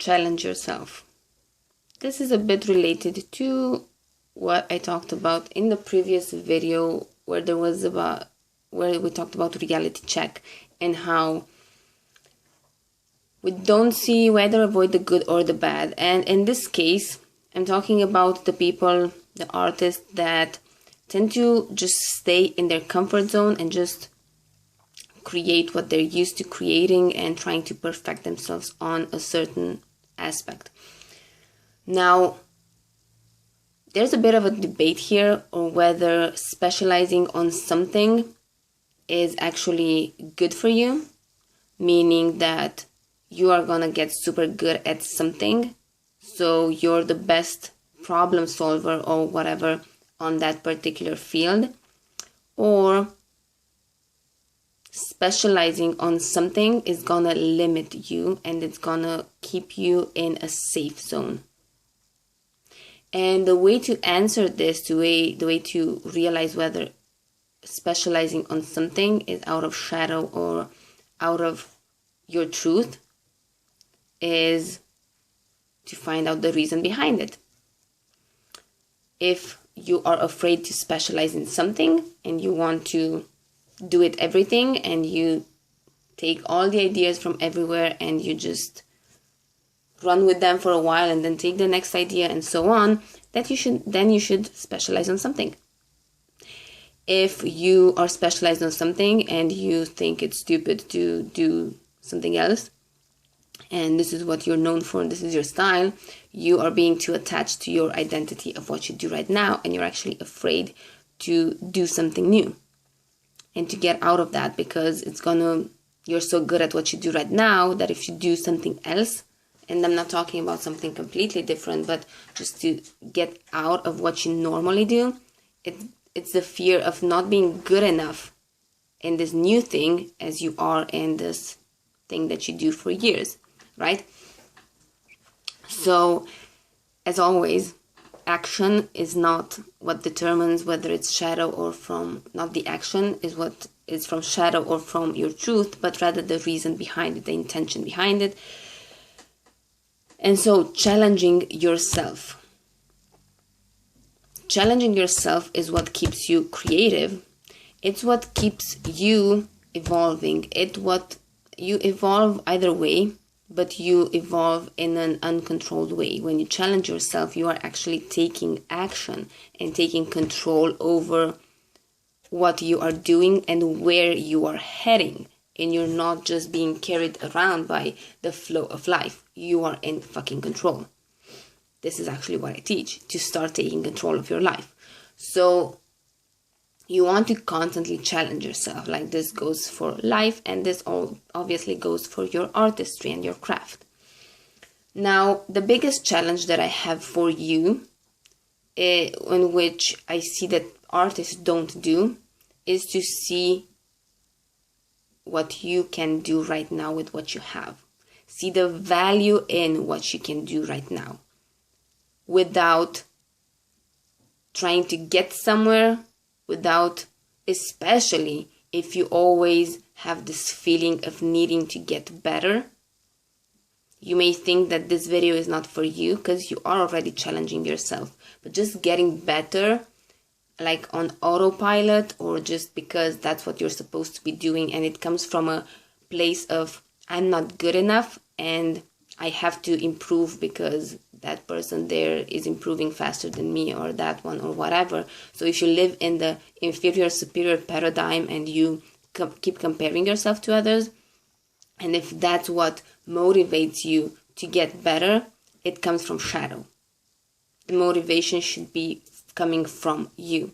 challenge yourself. This is a bit related to what I talked about in the previous video where we talked about reality check and how we don't see whether avoid the good or the bad. And in this case, I'm talking about the people, the artists that tend to just stay in their comfort zone and just create what they're used to creating and trying to perfect themselves on a certain aspect. Now, there's a bit of a debate here on whether specializing on something is actually good for you, meaning that you are gonna get super good at something, so you're the best problem solver or whatever on that particular field, or specializing on something is gonna limit you and it's gonna keep you in a safe zone. And the way to answer this, the way to realize whether specializing on something is out of shadow or out of your truth, is to find out the reason behind it. If you are afraid to specialize in something and you want to do it everything and you take all the ideas from everywhere and you just run with them for a while and then take the next idea and so on, that you should specialize on something. If you are specialized on something and you think it's stupid to do something else, and this is what you're known for and this is your style, you are being too attached to your identity of what you do right now, and you're actually afraid to do something new and to get out of that, because you're so good at what you do right now that if you do something else, and I'm not talking about something completely different, but just to get out of what you normally do, it's the fear of not being good enough in this new thing as you are in this thing that you do for years, right? So, as always, action is not what determines whether it's shadow or from, not the action is what is from shadow or from your truth, but rather the reason behind it, the intention behind it. And so challenging yourself. Challenging yourself is what keeps you creative. It's what keeps you evolving. It's what you evolve either way, but you evolve in an uncontrolled way. When you challenge yourself, you are actually taking action and taking control over what you are doing and where you are heading. And you're not just being carried around by the flow of life. You are in fucking control. This is actually what I teach, to start taking control of your life. So you want to constantly challenge yourself. Like, this goes for life, and this all obviously goes for your artistry and your craft. Now, the biggest challenge that I have for you, in which I see that artists don't do, is to see what you can do right now with what you have. See the value in what you can do right now without trying to get somewhere, especially if you always have this feeling of needing to get better. You may think that this video is not for you because you are already challenging yourself, but just getting better, like on autopilot, or just because that's what you're supposed to be doing, and it comes from a place of I'm not good enough and I have to improve because that person there is improving faster than me, or that one, or whatever. So if you live in the inferior superior paradigm and you keep comparing yourself to others, and if that's what motivates you to get better, it comes from shadow. The motivation should be coming from you.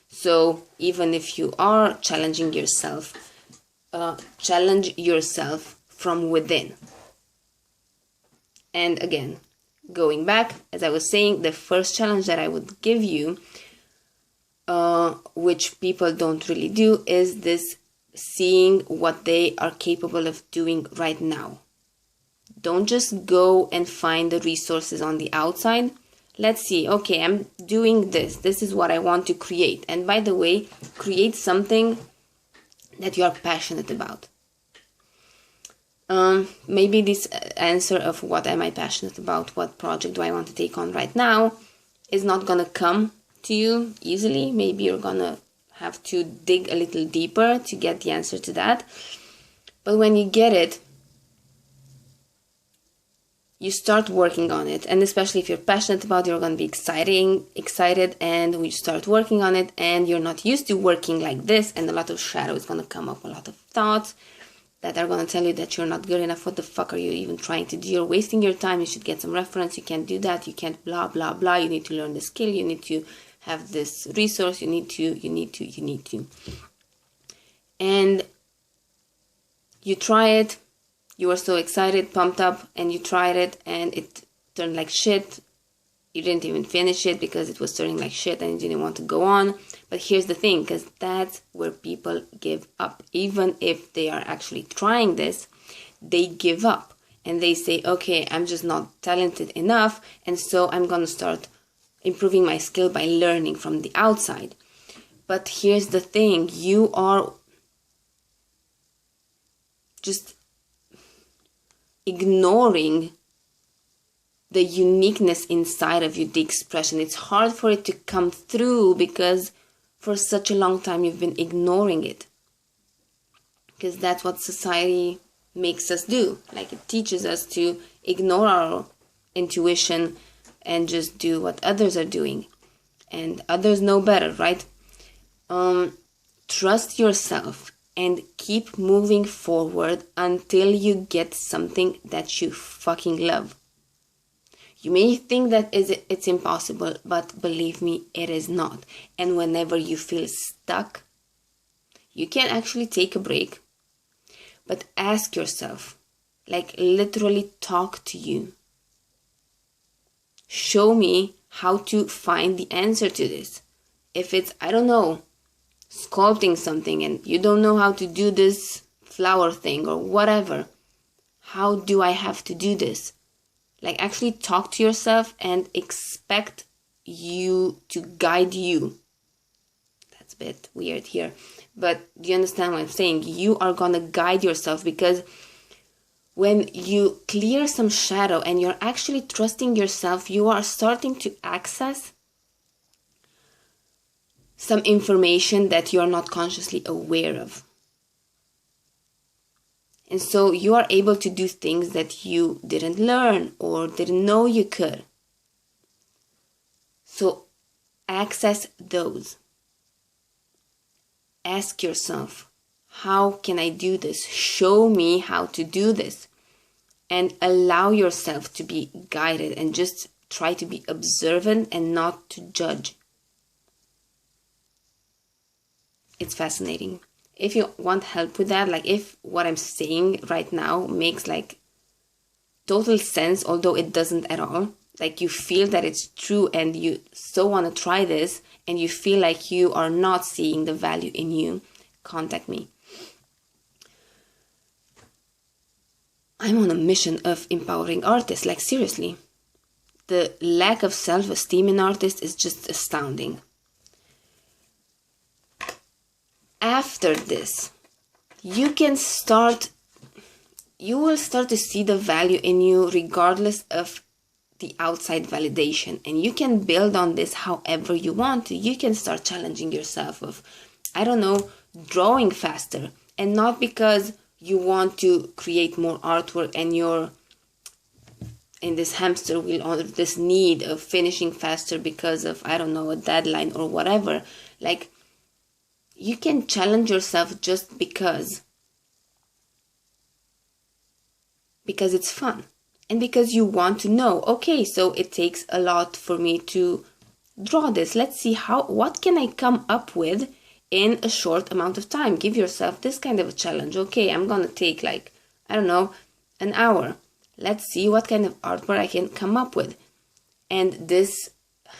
So even if you are challenging yourself, challenge yourself from within. And again, going back, as I was saying, the first challenge that I would give you, which people don't really do, is this seeing what they are capable of doing right now. Don't just go and find the resources on the outside. Let's see, okay, I'm doing this. This is what I want to create. And by the way, create something that you are passionate about. Maybe this answer of what am I passionate about, what project do I want to take on right now, is not gonna come to you easily. Maybe you're gonna have to dig a little deeper to get the answer to that. But when you get it, you start working on it. And especially if you're passionate about it, you're going to be excited, and we start working on it, and you're not used to working like this, and a lot of shadow is going to come up, a lot of thoughts that are going to tell you that you're not good enough. What the fuck are you even trying to do? You're wasting your time. You should get some reference. You can't do that. You can't blah, blah, blah. You need to learn the skill. You need to have this resource. You need to. And you try it. You were so excited, pumped up, and you tried it, and it turned like shit. You didn't even finish it because it was turning like shit and you didn't want to go on. But here's the thing, because that's where people give up. Even if they are actually trying this, they give up. And they say, okay, I'm just not talented enough, and so I'm going to start improving my skill by learning from the outside. But here's the thing, you are just ignoring the uniqueness inside of you, the expression. It's hard for it to come through because for such a long time you've been ignoring it. Because that's what society makes us do. Like, it teaches us to ignore our intuition and just do what others are doing. And others know better, right? Trust yourself and keep moving forward until you get something that you fucking love. You may think that it's impossible, but believe me, it is not. And whenever you feel stuck, you can actually take a break, but ask yourself, like literally talk to you. Show me how to find the answer to this. If it's, I don't know, sculpting something and you don't know how to do this flower thing or whatever, how do I have to do this? Like, actually talk to yourself and expect you to guide you. That's a bit weird here, but do you understand what I'm saying? You are gonna guide yourself, because when you clear some shadow and you're actually trusting yourself, you are starting to access some information that you are not consciously aware of. And so you are able to do things that you didn't learn or didn't know you could. So access those. Ask yourself, how can I do this? Show me how to do this. And allow yourself to be guided, and just try to be observant and not to judge. It's fascinating. If you want help with that, like if what I'm saying right now makes like total sense, although it doesn't at all, like you feel that it's true and you so want to try this and you feel like you are not seeing the value in you, contact me. I'm on a mission of empowering artists, like seriously. The lack of self-esteem in artists is just astounding. After this, you will start to see the value in you regardless of the outside validation, and you can build on this however you want to. You can start challenging yourself of, I don't know, drawing faster, and not because you want to create more artwork and you're in this hamster wheel or this need of finishing faster because of, I don't know, a deadline or whatever. Like, you can challenge yourself just because it's fun, and because you want to know, okay, so it takes a lot for me to draw this. Let's see what can I come up with in a short amount of time. Give yourself this kind of a challenge. Okay, I'm gonna take like, I don't know, an hour. Let's see what kind of artwork I can come up with. And this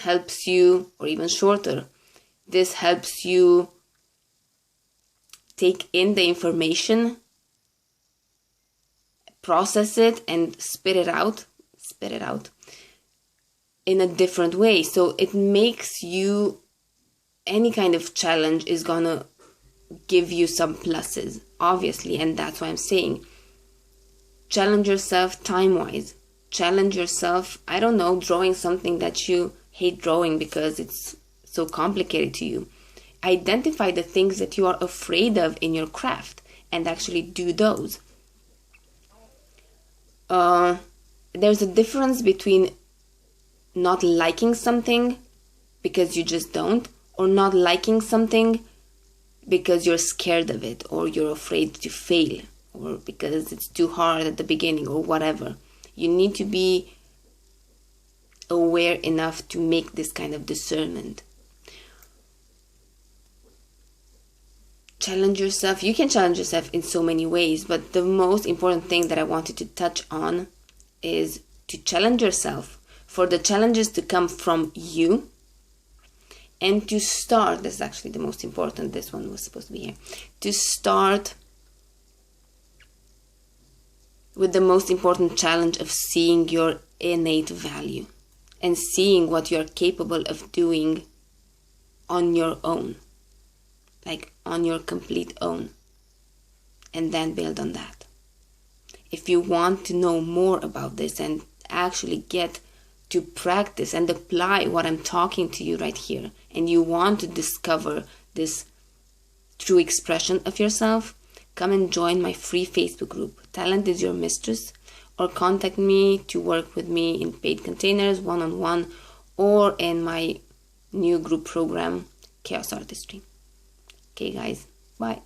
helps you, or even shorter, this helps you take in the information, process it, and spit it out in a different way. So it makes you, any kind of challenge is gonna give you some pluses, obviously. And that's why I'm saying, challenge yourself time-wise. Challenge yourself, I don't know, drawing something that you hate drawing because it's so complicated to you. Identify the things that you are afraid of in your craft and actually do those. There's a difference between not liking something because you just don't, or not liking something because you're scared of it, or you're afraid to fail, or because it's too hard at the beginning, or whatever. You need to be aware enough to make this kind of discernment. Challenge yourself. You can challenge yourself in so many ways, but the most important thing that I wanted to touch on is to challenge yourself, for the challenges to come from you, and to start, this is actually the most important, this one was supposed to be here, to start with the most important challenge of seeing your innate value and seeing what you're capable of doing on your own, like on your complete own, and then build on that. If you want to know more about this and actually get to practice and apply what I'm talking to you right here, and you want to discover this true expression of yourself, come and join my free Facebook group, Talent is Your Mistress, or contact me to work with me in paid containers, one-on-one, or in my new group program, Chaos Artistry. Okay guys, bye.